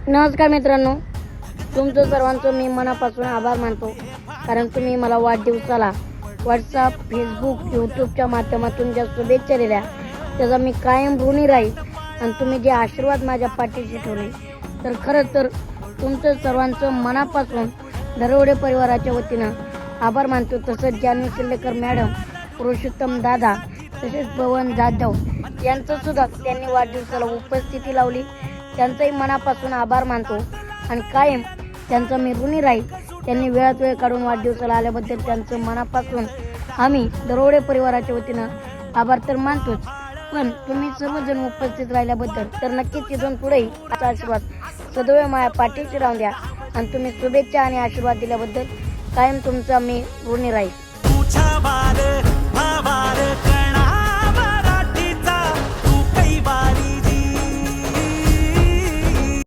नमस्कार मित्रांनो, तुमचं सर्वांचं मी मनापासून आभार मानतो. कारण तुम्ही मला वाढदिवसाला व्हॉट्सअप, फेसबुक, यूट्यूबच्या माध्यमातून ज्या शुभेच्छा दिल्या त्याचा मी कायम ऋणी राहील. आणि तुम्ही जे आशीर्वाद माझ्या पाठीशी ठेवले तर खरंच तर तुमचं सर्वांचं मनापासून दरवडे परिवाराच्या वतीनं आभार मानतो. तसंच जानवी किल्लेकर मॅडम, पुरुषोत्तम दादा, तसेच पवन जाधव यांचं सुद्धा त्यांनी वाढदिवसाला उपस्थिती लावली. त्यांचाही मनापासून आभार मानतो आणि कायम त्यांचा मी ऋणी राहील. त्यांनी वेळात वेळ काढून वाढदिवसाला आल्याबद्दल त्यांचं मनापासून आम्ही दरोडे परिवाराच्या वतीनं आभार तर मानतोच, पण तुम्ही सर्वजण उपस्थित राहिल्याबद्दल तर नक्कीच तिथून पुढेही आजचा आशीर्वाद सदैव माझ्या पाठीशी राहून द्या. आणि तुम्ही शुभेच्छा आणि आशीर्वाद दिल्याबद्दल कायम तुमचा मी ऋणी राहील.